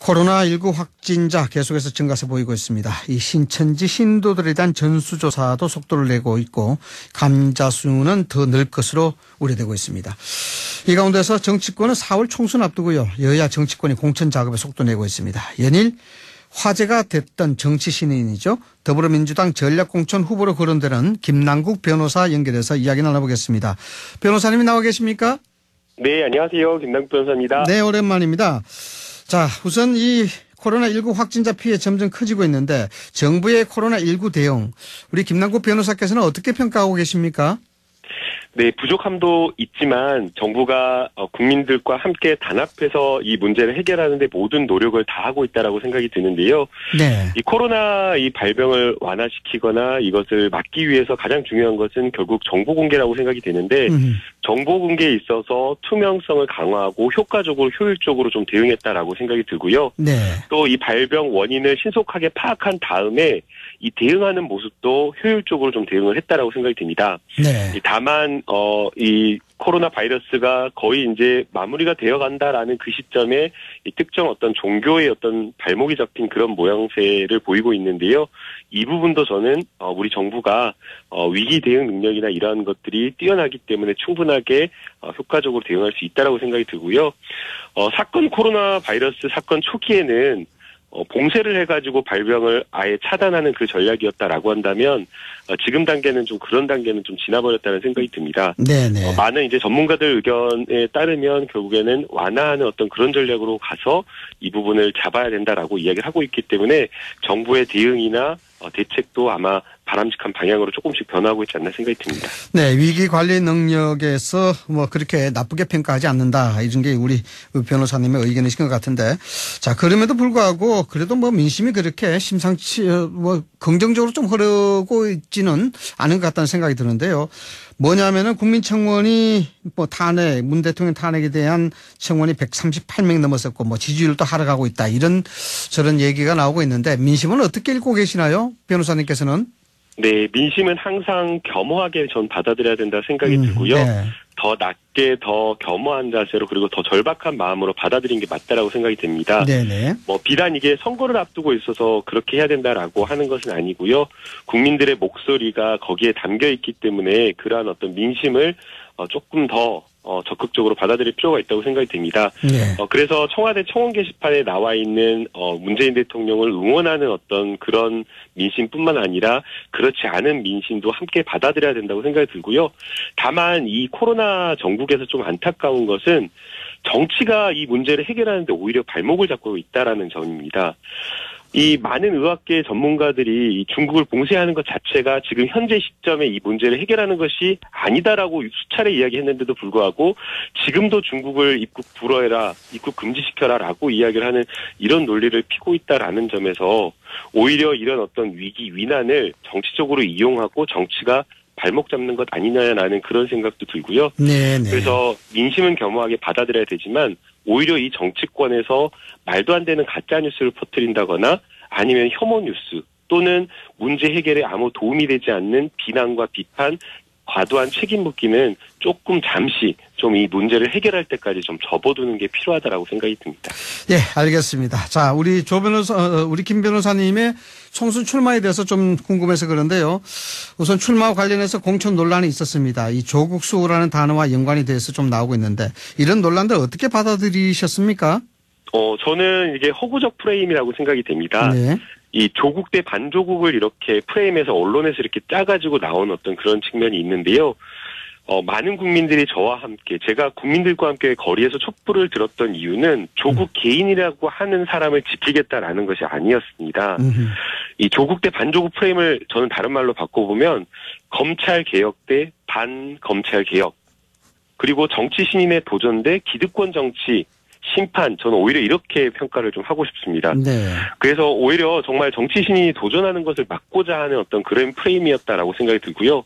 코로나19 확진자 계속해서 증가세 보이고 있습니다. 이 신천지 신도들에 대한 전수조사도 속도를 내고 있고 감자 수는 더 늘 것으로 우려되고 있습니다. 이 가운데서 정치권은 4월 총선 앞두고요. 여야 정치권이 공천 작업에 속도 내고 있습니다. 연일 화제가 됐던 정치 신인이죠. 더불어민주당 전략공천 후보로 거론되는 김남국 변호사 연결해서 이야기 나눠보겠습니다. 변호사님이 나와 계십니까? 네, 안녕하세요. 김남국 변호사입니다. 네, 오랜만입니다. 자, 우선 이 코로나19 확진자 피해 점점 커지고 있는데 정부의 코로나19 대응, 우리 김남국 변호사께서는 어떻게 평가하고 계십니까? 네, 부족함도 있지만 정부가 국민들과 함께 단합해서 이 문제를 해결하는 데 모든 노력을 다하고 있다라고 생각이 드는데요. 네. 이 코로나 이 발병을 완화시키거나 이것을 막기 위해서 가장 중요한 것은 결국 정보 공개라고 생각이 되는데 정보 공개에 있어서 투명성을 강화하고 효과적으로 효율적으로 좀 대응했다라고 생각이 들고요. 네. 또 이 발병 원인을 신속하게 파악한 다음에 이 대응하는 모습도 효율적으로 좀 대응을 했다라고 생각이 듭니다. 네. 다만 이 코로나 바이러스가 거의 이제 마무리가 되어 간다라는 그 시점에 이 특정 어떤 종교의 어떤 발목이 잡힌 그런 모양새를 보이고 있는데요. 이 부분도 저는 우리 정부가 위기 대응 능력이나 이러한 것들이 뛰어나기 때문에 충분하게 효과적으로 대응할 수 있다라고 생각이 들고요. 사건 코로나 바이러스 사건 초기에는 봉쇄를 해가지고 발병을 아예 차단하는 그 전략이었다라고 한다면 지금 단계는 좀 그런 단계는 좀 지나버렸다는 생각이 듭니다. 네네. 많은 이제 전문가들 의견에 따르면 결국에는 완화하는 어떤 그런 전략으로 가서 이 부분을 잡아야 된다라고 이야기를 하고 있기 때문에 정부의 대응이나 대책도 아마 바람직한 방향으로 조금씩 변화하고 있지 않나 생각이 듭니다. 네, 위기 관리 능력에서 뭐 그렇게 나쁘게 평가하지 않는다. 이런 게 우리 변호사님의 의견이신 것 같은데. 자, 그럼에도 불구하고 그래도 뭐 민심이 그렇게 심상치, 긍정적으로 좀 흐르고 있지는 않은 것 같다는 생각이 드는데요. 뭐냐면은 국민청원이 뭐 탄핵, 문 대통령 탄핵에 대한 청원이 138명 넘었었고 뭐 지지율도 하락하고 있다. 이런 저런 얘기가 나오고 있는데 민심은 어떻게 읽고 계시나요? 변호사님께서는? 네, 민심은 항상 겸허하게 전 받아들여야 된다 생각이 들고요. 네. 더 낮게 더 겸허한 자세로 그리고 더 절박한 마음으로 받아들인 게 맞다라고 생각이 됩니다. 네네. 뭐 비단 이게 선거를 앞두고 있어서 그렇게 해야 된다라고 하는 것은 아니고요. 국민들의 목소리가 거기에 담겨 있기 때문에 그러한 어떤 민심을 조금 더 적극적으로 받아들일 필요가 있다고 생각이 됩니다. 네. 그래서 청와대 청원 게시판에 나와 있는 문재인 대통령을 응원하는 어떤 그런 민심뿐만 아니라 그렇지 않은 민심도 함께 받아들여야 된다고 생각이 들고요. 다만 이 코로나 전국에서 좀 안타까운 것은 정치가 이 문제를 해결하는데 오히려 발목을 잡고 있다라는 점입니다. 이 많은 의학계 전문가들이 이 중국을 봉쇄하는 것 자체가 지금 현재 시점에 이 문제를 해결하는 것이 아니다라고 수차례 이야기했는데도 불구하고 지금도 중국을 입국 불허해라, 입국 금지시켜라라고 이야기를 하는 이런 논리를 피고 있다라는 점에서 오히려 이런 어떤 위기 위난을 정치적으로 이용하고 정치가 발목 잡는 것 아니냐라는 그런 생각도 들고요. 네네. 그래서 민심은 겸허하게 받아들여야 되지만 오히려 이 정치권에서 말도 안 되는 가짜 뉴스를 퍼뜨린다거나 아니면 혐오 뉴스 또는 문제 해결에 아무 도움이 되지 않는 비난과 비판, 과도한 책임 묻기는 조금 잠시 좀 이 문제를 해결할 때까지 좀 접어두는 게 필요하다라고 생각이 듭니다. 예, 알겠습니다. 자, 우리 우리 김 변호사님의 총선 출마에 대해서 좀 궁금해서 그런데요. 우선 출마와 관련해서 공천 논란이 있었습니다. 이 조국 수호라는 단어와 연관이 돼서 좀 나오고 있는데 이런 논란들 어떻게 받아들이셨습니까? 저는 이게 허구적 프레임이라고 생각이 됩니다. 네. 이 조국 대 반조국을 이렇게 프레임에서 언론에서 이렇게 짜가지고 나온 어떤 그런 측면이 있는데요. 많은 국민들이 저와 함께 제가 국민들과 함께 거리에서 촛불을 들었던 이유는 조국 개인이라고 하는 사람을 지키겠다라는 것이 아니었습니다. 이 조국 대 반조국 프레임을 저는 다른 말로 바꿔보면 검찰 개혁 대 반검찰 개혁 그리고 정치 신인의 도전 대 기득권 정치 심판, 저는 오히려 이렇게 평가를 좀 하고 싶습니다. 네. 그래서 오히려 정말 정치 신인이 도전하는 것을 막고자 하는 어떤 그런 프레임이었다라고 생각이 들고요.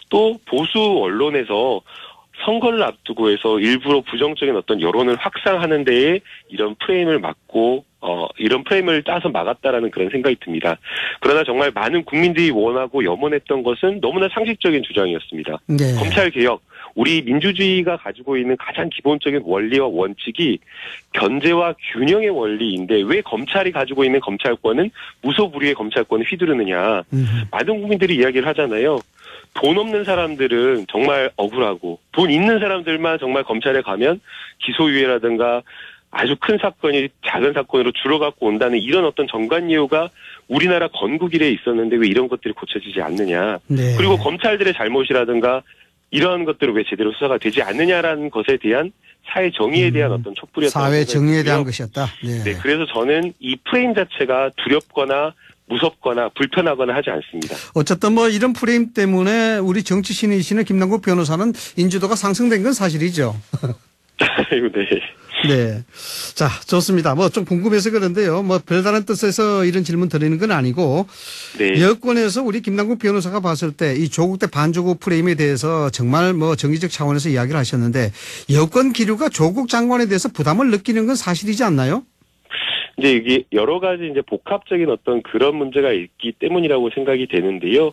또 보수 언론에서 선거를 앞두고 해서 일부러 부정적인 어떤 여론을 확산하는 데에 이런 프레임을 막고 이런 프레임을 짜서 막았다라는 그런 생각이 듭니다. 그러나 정말 많은 국민들이 원하고 염원했던 것은 너무나 상식적인 주장이었습니다. 네. 검찰 개혁, 우리 민주주의가 가지고 있는 가장 기본적인 원리와 원칙이 견제와 균형의 원리인데 왜 검찰이 가지고 있는 검찰권은 무소불위의 검찰권을 휘두르느냐. 많은 국민들이 이야기를 하잖아요. 돈 없는 사람들은 정말 억울하고 돈 있는 사람들만 정말 검찰에 가면 기소유예라든가 아주 큰 사건이 작은 사건으로 줄어갖고 온다는 이런 어떤 정관예우가 우리나라 건국 이래에 있었는데 왜 이런 것들이 고쳐지지 않느냐. 네. 그리고 검찰들의 잘못이라든가 이러한 것들을 왜 제대로 수사가 되지 않느냐라는 것에 대한 사회 정의에 대한 어떤 촛불이었다. 사회 정의에 대한 것이었다. 네. 네, 그래서 저는 이 프레임 자체가 두렵거나 무섭거나 불편하거나 하지 않습니다. 어쨌든 뭐 이런 프레임 때문에 우리 정치 신이시는 김남국 변호사는 인지도가 상승된 건 사실이죠. 네. 네. 자, 좋습니다. 뭐 좀 궁금해서 그런데요. 뭐 별다른 뜻에서 이런 질문 드리는 건 아니고. 네. 여권에서 우리 김남국 변호사가 봤을 때 이 조국 대 반조국 프레임에 대해서 정말 뭐 정기적 차원에서 이야기를 하셨는데 여권 기류가 조국 장관에 대해서 부담을 느끼는 건 사실이지 않나요? 이제 이게 여러 가지 이제 복합적인 어떤 그런 문제가 있기 때문이라고 생각이 되는데요.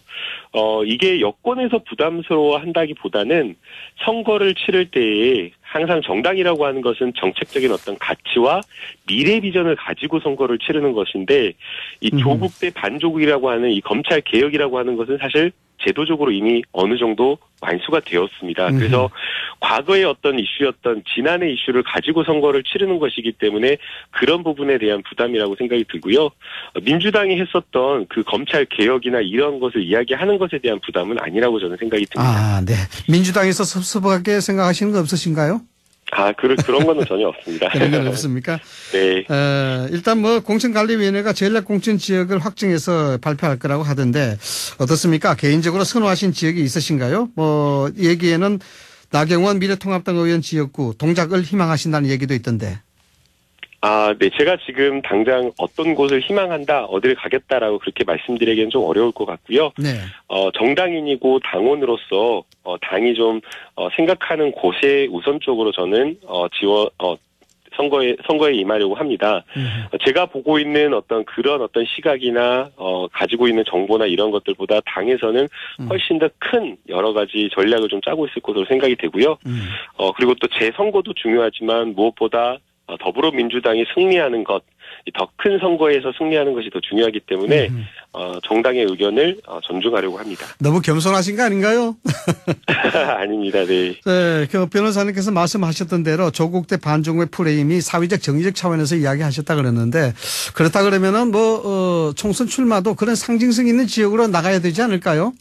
이게 여권에서 부담스러워 한다기보다는 선거를 치를 때에 항상 정당이라고 하는 것은 정책적인 어떤 가치와 미래 비전을 가지고 선거를 치르는 것인데 이 조국 대 반조국이라고 하는 이 검찰 개혁이라고 하는 것은 사실 제도적으로 이미 어느 정도 완수가 되었습니다. 그래서 과거의 어떤 이슈였던 지난해 이슈를 가지고 선거를 치르는 것이기 때문에 그런 부분에 대한 부담이라고 생각이 들고요. 민주당이 했었던 그 검찰 개혁이나 이런 것을 이야기하는 것에 대한 부담은 아니라고 저는 생각이 듭니다. 아, 네. 민주당에서 섭섭하게 생각하시는 거 없으신가요? 그런 거는 전혀 없습니다. 그런 건 없습니까? 네. 일단 뭐 공천관리위원회가 전략공천 지역을 확정해서 발표할 거라고 하던데 어떻습니까? 개인적으로 선호하신 지역이 있으신가요? 뭐 얘기에는 나경원 미래통합당 의원 지역구 동작을 희망하신다는 얘기도 있던데. 네. 제가 지금 당장 어떤 곳을 희망한다, 어디를 가겠다라고 그렇게 말씀드리기엔 좀 어려울 것 같고요. 네. 정당인이고 당원으로서, 당이 좀, 생각하는 곳에 우선적으로 저는, 선거에 임하려고 합니다. 제가 보고 있는 그런 시각이나, 가지고 있는 정보나 이런 것들보다 당에서는 훨씬 더 큰 여러 가지 전략을 좀 짜고 있을 것으로 생각이 되고요. 그리고 또 제 선거도 중요하지만 무엇보다 더불어민주당이 승리하는 것, 더 큰 선거에서 승리하는 것이 더 중요하기 때문에 정당의 의견을 존중하려고 합니다. 너무 겸손하신 거 아닌가요? 아닙니다. 네. 네, 변호사님께서 말씀하셨던 대로 조국 대 반조국의 프레임이 사회적 정의적 차원에서 이야기하셨다 그랬는데 그렇다 그러면은 총선 출마도 그런 상징성 있는 지역으로 나가야 되지 않을까요?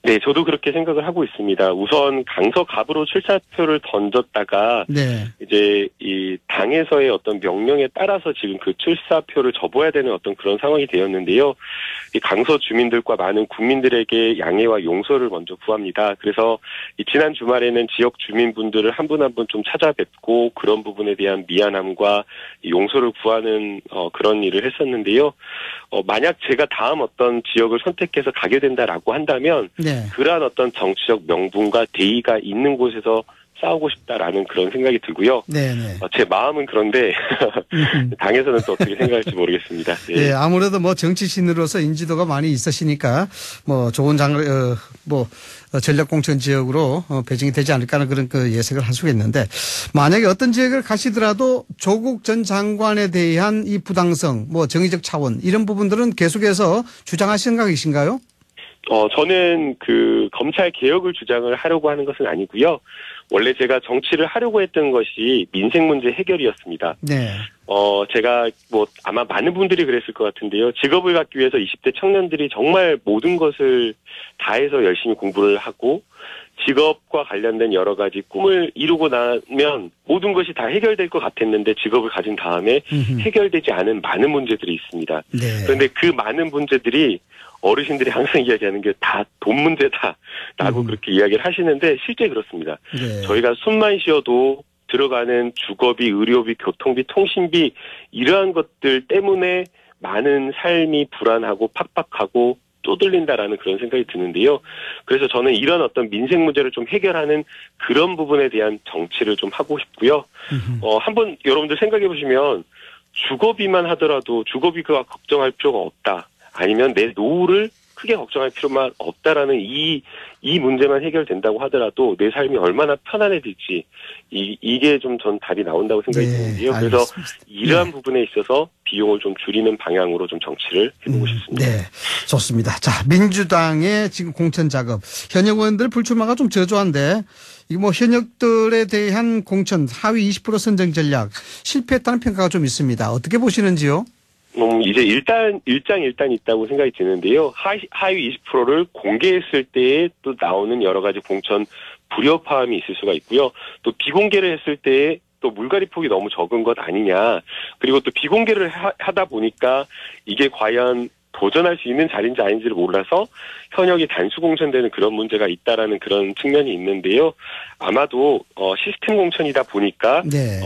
네, 저도 그렇게 생각을 하고 있습니다. 우선 강서갑으로 출사표를 던졌다가 네. 이제 이 당에서의 어떤 명령에 따라서 지금 그 출사표를 접어야 되는 어떤 그런 상황이 되었는데요. 이 강서 주민들과 많은 국민들에게 양해와 용서를 먼저 구합니다. 그래서 이 지난 주말에는 지역 주민분들을 한 분 한 분 좀 찾아뵙고 그런 부분에 대한 미안함과 용서를 구하는 그런 일을 했었는데요. 만약 제가 다음 어떤 지역을 선택해서 가게 된다라고 한다면 네. 그러한 어떤 정치적 명분과 대의가 있는 곳에서 싸우고 싶다라는 그런 생각이 들고요. 네네. 제 마음은 그런데 당에서는 또 어떻게 생각할지 모르겠습니다. 네. 네, 아무래도 뭐 정치신으로서 인지도가 많이 있으시니까 뭐 좋은 전략공천 지역으로 배정이 되지 않을까 하는 그런 예측을 할 수가 있는데 만약에 어떤 지역을 가시더라도 조국 전 장관에 대한 이 부당성, 뭐 정의적 차원 이런 부분들은 계속해서 주장하실 생각이신가요? 저는 그 검찰 개혁을 주장을 하려고 하는 것은 아니고요. 원래 제가 정치를 하려고 했던 것이 민생 문제 해결이었습니다. 네. 제가 아마 많은 분들이 그랬을 것 같은데요. 직업을 갖기 위해서 20대 청년들이 정말 모든 것을 다해서 열심히 공부를 하고 직업과 관련된 여러 가지 꿈을 이루고 나면 모든 것이 다 해결될 것 같았는데 직업을 가진 다음에 해결되지 않은 많은 문제들이 있습니다. 네. 그런데 그 많은 문제들이 어르신들이 항상 이야기하는 게 다 돈 문제다라고 그렇게 이야기를 하시는데 실제 그렇습니다. 네. 저희가 숨만 쉬어도 들어가는 주거비, 의료비, 교통비, 통신비 이러한 것들 때문에 많은 삶이 불안하고 팍팍하고 쪼들린다라는 그런 생각이 드는데요. 그래서 저는 이런 어떤 민생 문제를 좀 해결하는 그런 부분에 대한 정치를 좀 하고 싶고요. 한번 여러분들 생각해 보시면 주거비만 하더라도 주거비가 걱정할 필요가 없다. 아니면 내 노후를 크게 걱정할 필요만 없다라는 이 문제만 해결된다고 하더라도 내 삶이 얼마나 편안해질지 이게 좀 전 답이 나온다고 생각이 드는데요. 그래서 이러한 부분에 있어서 비용을 좀 줄이는 방향으로 좀 정치를 해보고 싶습니다. 네, 좋습니다. 자, 민주당의 지금 공천 작업 현역 의원들 불출마가 좀 저조한데 이 뭐 현역들에 대한 공천 하위 20% 선정 전략 실패했다는 평가가 좀 있습니다. 어떻게 보시는지요? 이제 일장 있다고 생각이 드는데요. 하위 20%를 공개했을 때에 또 나오는 여러 가지 공천 불협화음이 있을 수가 있고요. 또 비공개를 했을 때에 또 물갈이 폭이 너무 적은 것 아니냐. 그리고 또 비공개를 하다 보니까 이게 과연 도전할 수 있는 자리인지 아닌지를 몰라서 현역이 단수 공천되는 그런 문제가 있다라는 그런 측면이 있는데요. 아마도 시스템 공천이다 보니까 네.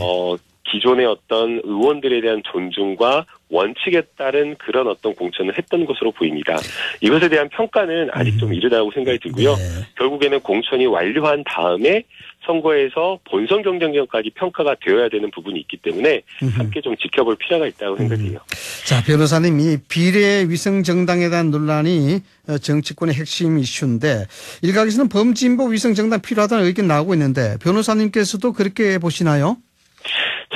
기존의 어떤 의원들에 대한 존중과 원칙에 따른 그런 어떤 공천을 했던 것으로 보입니다. 이것에 대한 평가는 아직 좀 이르다고 생각이 들고요. 네. 결국에는 공천이 완료한 다음에 선거에서 본선 경쟁력까지 평가가 되어야 되는 부분이 있기 때문에 함께 좀 지켜볼 필요가 있다고 생각해요. 자, 변호사님이 비례 위성 정당에 대한 논란이 정치권의 핵심 이슈인데 일각에서는 범진보 위성 정당 필요하다는 의견 나오고 있는데 변호사님께서도 그렇게 보시나요?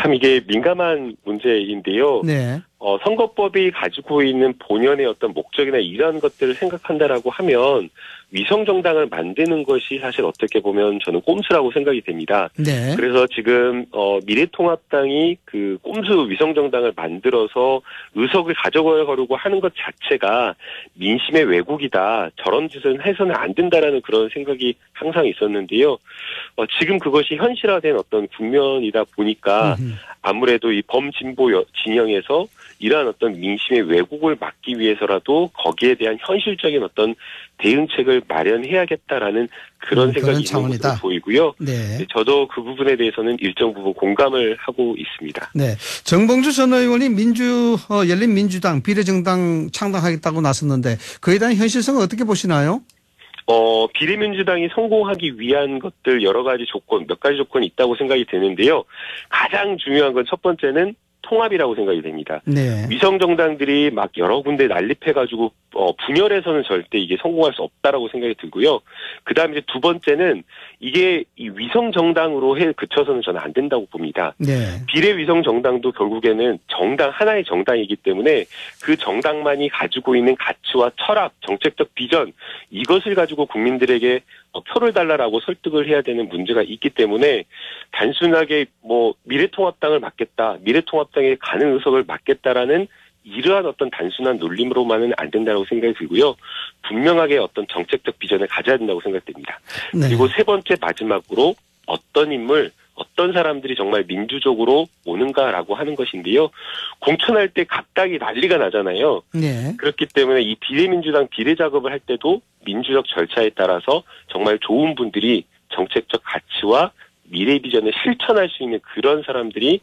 참 이게 민감한 문제인데요. 네. 선거법이 가지고 있는 본연의 어떤 목적이나 이러한 것들을 생각한다라고 하면 위성정당을 만드는 것이 사실 어떻게 보면 저는 꼼수라고 생각이 됩니다. 네. 그래서 지금 미래통합당이 그 꼼수 위성정당을 만들어서 의석을 가져가려고 하는 것 자체가 민심의 왜곡이다. 저런 짓은 해서는 안 된다라는 그런 생각이 항상 있었는데요. 지금 그것이 현실화된 어떤 국면이다 보니까 아무래도 이 범진보 진영에서 이러한 어떤 민심의 왜곡을 막기 위해서라도 거기에 대한 현실적인 어떤 대응책을 마련해야겠다라는 그런 생각이 있는 것으로 보이고요. 네. 저도 그 부분에 대해서는 일정 부분 공감을 하고 있습니다. 네. 정봉주 전 의원이 열린민주당 비례정당 창당하겠다고 나섰는데 그에 대한 현실성은 어떻게 보시나요? 비례민주당이 성공하기 위한 것들 몇 가지 조건이 있다고 생각이 되는데요. 가장 중요한 건 첫 번째는 통합이라고 생각이 됩니다. 네. 위성정당들이 막 여러 군데 난립해가지고 분열해서는 절대 이게 성공할 수 없다라고 생각이 들고요. 그다음에 이제 두 번째는 이게 이 위성정당으로 그쳐서는 저는 안 된다고 봅니다. 네. 비례위성정당도 결국에는 하나의 정당이기 때문에 그 정당만이 가지고 있는 가치와 철학, 정책적 비전 이것을 가지고 국민들에게 표를 달라라고 설득을 해야 되는 문제가 있기 때문에 단순하게 미래통합당을 맡겠다, 미래통합당에 가는 의석을 맡겠다라는 이러한 어떤 단순한 놀림으로만은 안 된다고 생각이 들고요. 분명하게 어떤 정책적 비전을 가져야 된다고 생각됩니다. 네. 그리고 세 번째 마지막으로 어떤 사람들이 정말 민주적으로 오는가라고 하는 것인데요. 공천할 때 각각이 난리가 나잖아요. 네. 그렇기 때문에 이 비례민주당 비례 작업을 할 때도 민주적 절차에 따라서 정말 좋은 분들이 정책적 가치와 미래 비전을 실천할 수 있는 그런 사람들이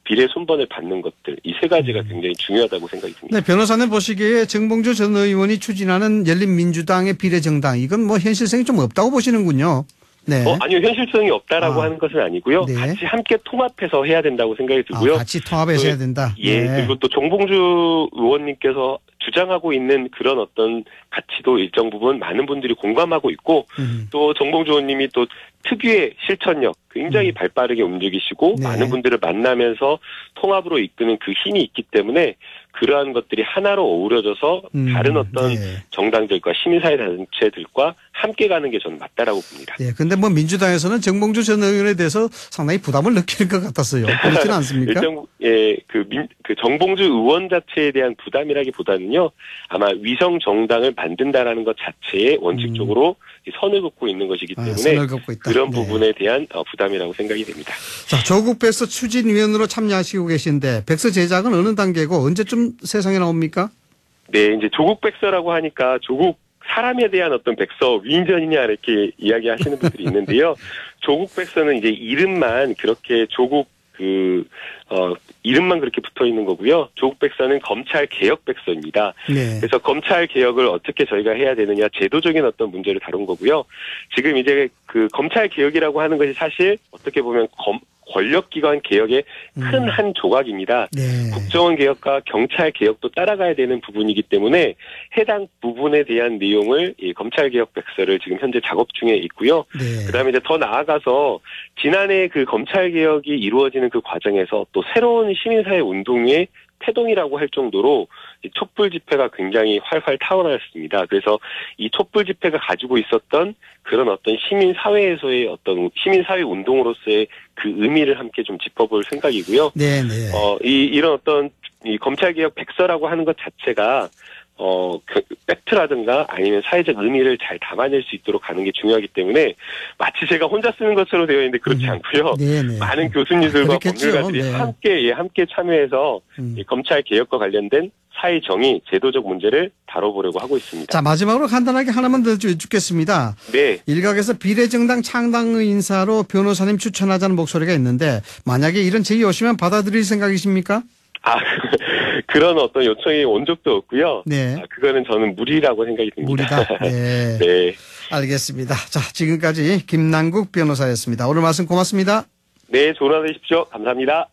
비례 손번을 받는 것들 이 세 가지가 굉장히 중요하다고 생각이 듭니다. 네, 변호사님 보시기에 정봉주 전 의원이 추진하는 열린민주당의 비례정당 이건 현실성이 좀 없다고 보시는군요. 네. 아니요. 현실성이 없다라고 하는 것은 아니고요. 네. 같이 함께 통합해서 해야 된다고 생각이 들고요. 같이 통합해서 해야 된다. 예. 네. 그리고 또 정봉주 의원님께서 주장하고 있는 그런 어떤 가치도 일정 부분 많은 분들이 공감하고 있고 또 정봉주 의원님이 또 특유의 실천력 굉장히 발빠르게 움직이시고 네. 많은 분들을 만나면서 통합으로 이끄는 그 힘이 있기 때문에 그러한 것들이 하나로 어우러져서 다른 어떤 네. 정당들과 시민사회 단체들과 함께 가는 게 저는 맞다라고 봅니다. 예, 근데 민주당에서는 정봉주 전 의원에 대해서 상당히 부담을 느끼는 것 같았어요. 그렇지는 않습니까? 그 정봉주 의원 자체에 대한 부담이라기보다는요, 아마 위성 정당을 만든다라는 것 자체에 원칙적으로 선을 긋고 있는 것이기 때문에 선을 긋고 있다. 그런 네. 부분에 대한 부담이라고 생각이 됩니다. 자, 조국 백서 추진위원으로 참여하시고 계신데 백서 제작은 어느 단계고 언제쯤 세상에 나옵니까? 네, 이제 조국 백서라고 하니까 조국 사람에 대한 어떤 백서 위인전이냐 이렇게 이야기하시는 분들이 있는데요. 조국 백서는 이제 이름만 그렇게 이름만 그렇게 붙어 있는 거고요. 조국 백서는 검찰 개혁 백서입니다. 네. 그래서 검찰 개혁을 어떻게 저희가 해야 되느냐 제도적인 어떤 문제를 다룬 거고요. 지금 이제 그 검찰 개혁이라고 하는 것이 사실 어떻게 보면 권력기관 개혁의 큰 한 조각입니다. 네. 국정원 개혁과 경찰 개혁도 따라가야 되는 부분이기 때문에 해당 부분에 대한 내용을 이 검찰 개혁 백서를 지금 현재 작업 중에 있고요. 네. 그다음에 이제 더 나아가서 지난해 그 검찰 개혁이 이루어지는 그 과정에서 또 새로운 시민사회 운동의 태동이라고 할 정도로 이 촛불 집회가 굉장히 활활 타오르었습니다. 그래서 이 촛불 집회가 가지고 있었던 그런 어떤 시민사회에서의 어떤 시민사회 운동으로서의 그 의미를 함께 좀 짚어볼 생각이고요. 네네. 이런 어떤 이 검찰개혁 백서라고 하는 것 자체가 팩트라든가 아니면 사회적 의미를 잘 담아낼 수 있도록 가는 게 중요하기 때문에 마치 제가 혼자 쓰는 것처럼 되어 있는데 그렇지 않고요. 네네. 많은 교수님들과 법률가들이 네. 함께 참여해서 이 검찰 개혁과 관련된 사회 정의, 제도적 문제를 다뤄보려고 하고 있습니다. 자, 마지막으로 간단하게 하나만 더 여쭙겠습니다. 네. 일각에서 비례정당 창당의 인사로 변호사님 추천하자는 목소리가 있는데 만약에 이런 제의 오시면 받아들일 생각이십니까? 그런 어떤 요청이 온 적도 없고요. 네. 그거는 저는 무리라고 생각이 듭니다. 무리다. 네. 네. 알겠습니다. 자, 지금까지 김남국 변호사였습니다. 오늘 말씀 고맙습니다. 네, 좋은 하루 되십시오. 감사합니다.